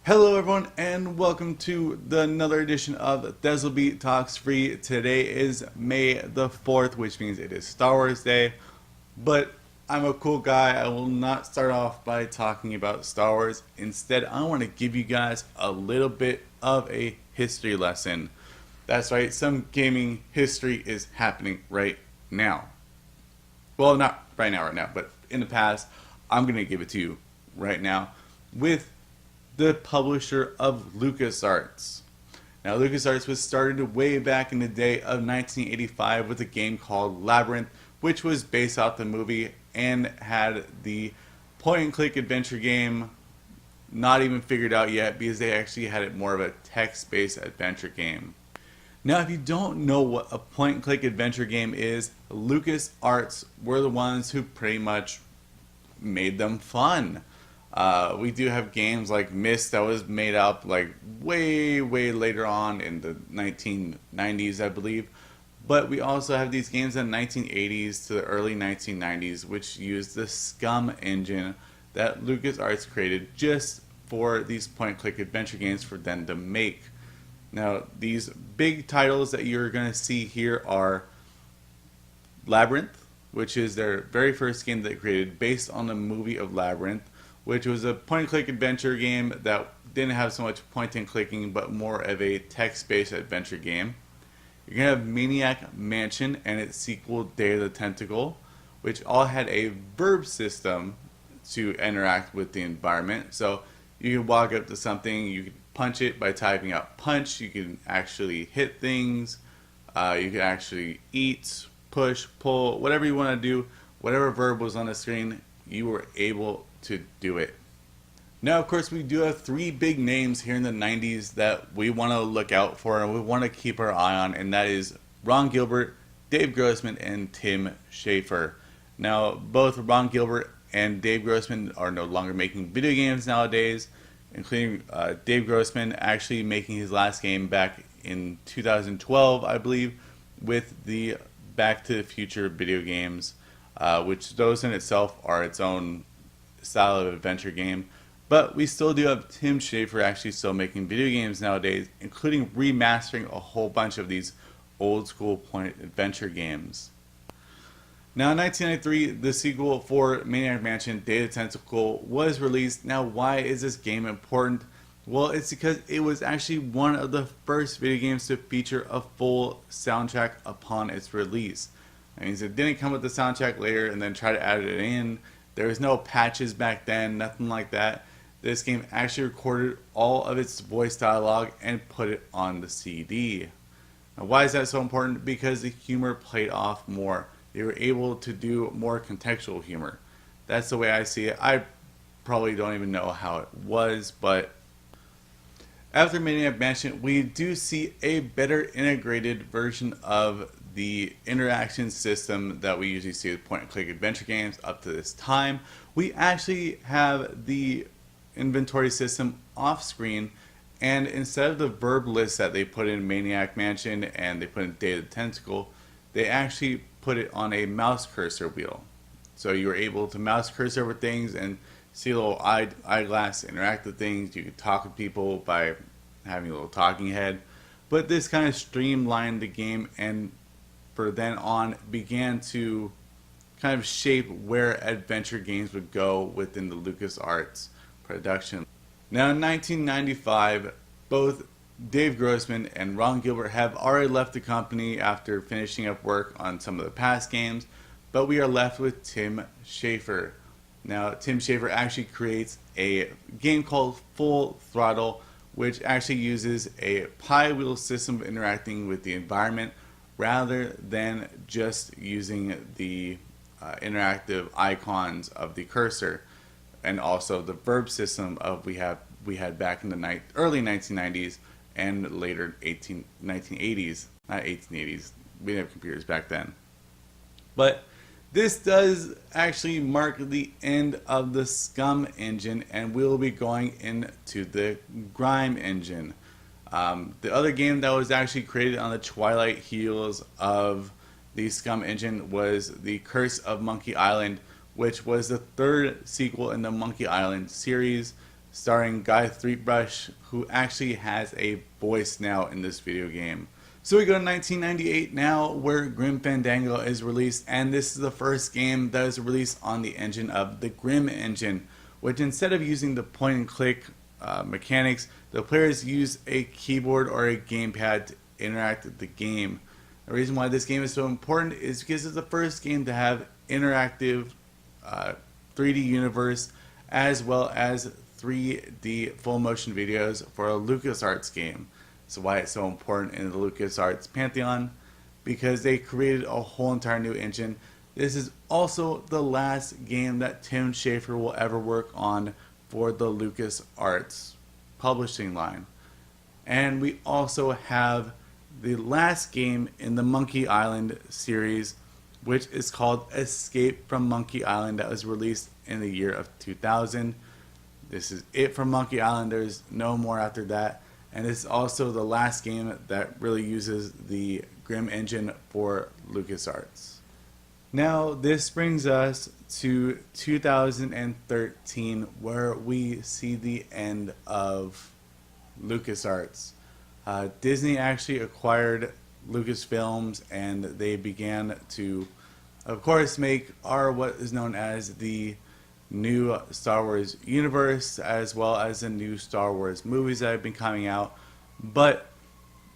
Hello everyone and welcome to another edition of Thezalbee Talks Free. Today is May the 4th, which means it is Star Wars Day. But I'm a cool guy. I will not start off by talking about Star Wars. Instead, I want to give you guys a little bit of a history lesson. That's right, some gaming history is happening right now. Well, not right now, but in the past. I'm going to give it to you right now with the publisher of LucasArts. Now, LucasArts was started way back in the day of 1985 with a game called Labyrinth, which was based off the movie and had the point-and-click adventure game not even figured out yet because they actually had it more of a text-based adventure game. Now, if you don't know what a point-and-click adventure game is, LucasArts were the ones who pretty much made them fun. We do have games like Myst that was made up like way later on in the 1990s, I believe. But we also have these games in the 1980s to the early 1990s, which used the Scum engine that LucasArts created just for these point-click adventure games for them to make. Now, these big titles that you're going to see here are Labyrinth, which is their very first game that they created based on the movie of Labyrinth, which was a point-and-click adventure game that didn't have so much point-and-clicking, but more of a text-based adventure game. You're going to have Maniac Mansion and its sequel, Day of the Tentacle, which all had a verb system to interact with the environment. So you could walk up to something, you could punch it by typing out punch, you can actually hit things, you can actually eat, push, pull, whatever you want to do, whatever verb was on the screen, you were able to do it. Now, of course, we do have three big names here in the 90s that we want to look out for and we want to keep our eye on, and that is Ron Gilbert, Dave Grossman, and Tim Schafer. Now, both Ron Gilbert and Dave Grossman are no longer making video games nowadays, including Dave Grossman actually making his last game back in 2012, I believe, with the Back to the Future video games, which those in itself are its own style of adventure game. But we still do have Tim Schafer actually still making video games nowadays, including remastering a whole bunch of these old school point adventure games. Now, in 1993, the sequel for Maniac Mansion, Day of the Tentacle, was released. Now, why is this game important? Well, it's because it was actually one of the first video games to feature a full soundtrack upon its release. That means it didn't come with the soundtrack later and then try to add it in. There was no patches back then, nothing like that. This game actually recorded all of its voice dialogue and put it on the CD. Now, why is that so important? Because the humor played off more. They were able to do more contextual humor. That's the way I see it. I probably don't even know how it was, but after Maniac Mansion, we do see a better integrated version of the interaction system that we usually see with point-and-click adventure games up to this time. We actually have the inventory system off screen, and instead of the verb list that they put in Maniac Mansion and they put in Day of the Tentacle, they actually put it on a mouse cursor wheel. So you were able to mouse cursor over things and see a little eyeglass interact with things. You could talk with people by having a little talking head. But this kind of streamlined the game, and for then on began to kind of shape where adventure games would go within the LucasArts production. Now, in 1995, both Dave Grossman and Ron Gilbert have already left the company after finishing up work on some of the past games, but we are left with Tim Schafer. Now, Tim Schafer actually creates a game called Full Throttle, which actually uses a pie wheel system of interacting with the environment rather than just using the interactive icons of the cursor, and also the verb system of we had back in the early 1990s and later 1980s. Not 1880s. We didn't have computers back then. But this does actually mark the end of the Scum engine, and we'll be going into the Grime engine. The other game that was actually created on the twilight heels of the Scum engine was The Curse of Monkey Island, which was the third sequel in the Monkey Island series. starring Guy Threepbrush, who actually has a voice now in this video game. So we go to 1998 now, where Grim Fandango is released, and this is the first game that is released on the engine of the Grim engine, which instead of using the point and click mechanics, the players use a keyboard or a gamepad to interact with the game. The reason why this game is so important is because it's the first game to have interactive 3D universe as well as 3D full motion videos for a LucasArts game. So why it's so important in the LucasArts pantheon, because they created a whole entire new engine. This is also the last game that Tim Schafer will ever work on for the LucasArts publishing line. And we also have the last game in the Monkey Island series, which is called Escape from Monkey Island, that was released in the year of 2000. This is it for Monkey Island. There's no more after that. And this is also the last game that really uses the Grim engine for LucasArts. Now, this brings us to 2013, where we see the end of LucasArts. Disney actually acquired Lucasfilms, and they began to, of course, make what is known as the new Star Wars universe, as well as the new Star Wars movies that have been coming out. But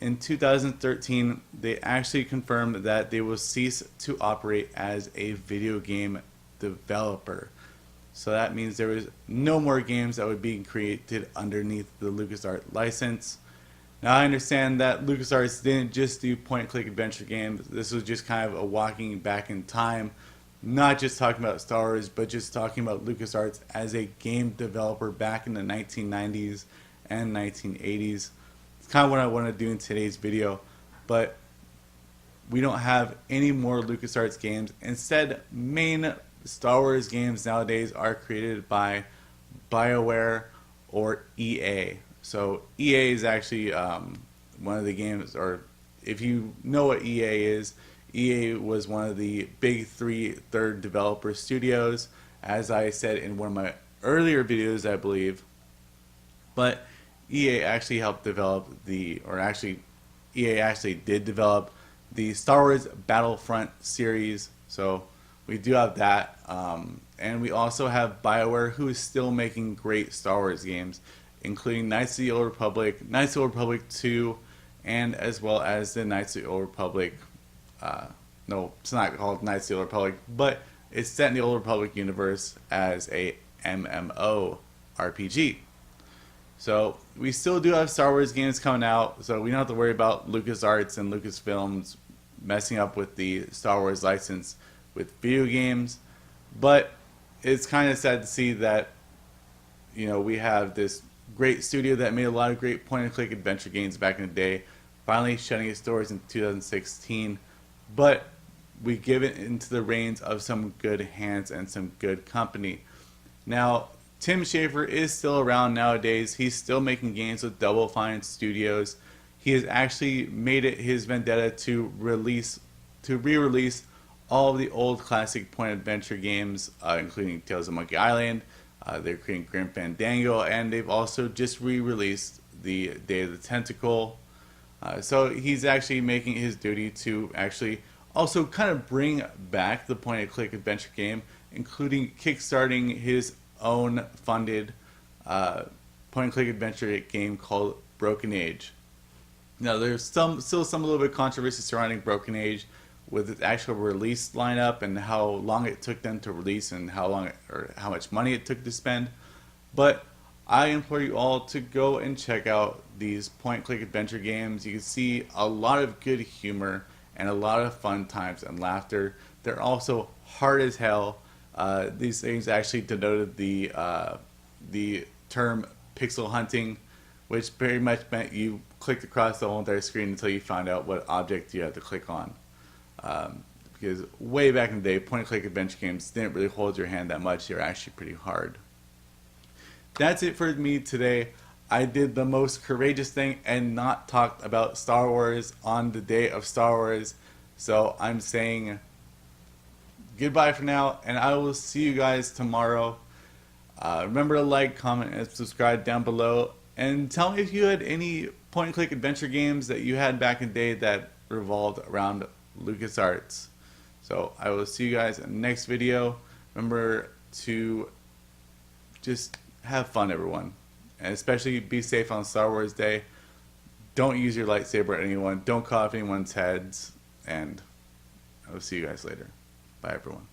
in 2013, they actually confirmed that they will cease to operate as a video game developer. So that means there was no more games that would be created underneath the LucasArts license. Now, I understand that LucasArts didn't just do point-and-click adventure games. This was just kind of a walking back in time, not just talking about Star Wars, but just talking about LucasArts as a game developer back in the 1990s and 1980s. It's kind of what I want to do in today's video, but we don't have any more LucasArts games. Instead, main Star Wars games nowadays are created by BioWare or EA. So EA is actually one of the games, or if you know what EA is, EA was one of the big three third developer studios, as I said in one of my earlier videos, I believe. But EA actually helped develop EA actually did develop the Star Wars Battlefront series. So we do have that. And we also have BioWare, who is still making great Star Wars games, including Knights of the Old Republic, Knights of the Old Republic 2, and as well as the Knights of the Old Republic. No, it's not called Knights of the Old Republic, but it's set in the Old Republic universe as a MMO RPG. So we still do have Star Wars games coming out, so we don't have to worry about LucasArts and Lucasfilms messing up with the Star Wars license with video games. But it's kind of sad to see that, you know, we have this great studio that made a lot of great point-and-click adventure games back in the day, finally shutting its doors in 2016. But we give it into the reins of some good hands and some good company. Now, Tim Schafer is still around nowadays. He's still making games with Double Fine Studios. He has actually made it his vendetta to re-release all of the old classic point-adventure games, including Tales of Monkey Island. They're creating Grim Fandango, and they've also just re-released the Day of the Tentacle. So he's actually making it his duty to actually also kind of bring back the point-and-click adventure game, including kickstarting his own funded point-and-click adventure game called Broken Age. Now, there's still some little bit of controversy surrounding Broken Age with its actual release lineup and how long it took them to release and how much money it took to spend. But I implore you all to go and check out these point-and-click adventure games. You can see a lot of good humor and a lot of fun times and laughter. They're also hard as hell. These things actually denoted the term pixel hunting, which very much meant you clicked across the whole entire screen until you found out what object you had to click on. Because way back in the day, point-and-click adventure games didn't really hold your hand that much. They were actually pretty hard. That's it for me today. I did the most courageous thing and not talked about Star Wars on the day of Star Wars. So I'm saying goodbye for now, and I will see you guys tomorrow. Remember to like, comment, and subscribe down below. And tell me if you had any point-and-click adventure games that you had back in the day that revolved around LucasArts. So I will see you guys in the next video. Remember to just have fun, everyone. And especially be safe on Star Wars Day. Don't use your lightsaber at anyone. Don't cut off anyone's heads. And I will see you guys later. Bye, everyone.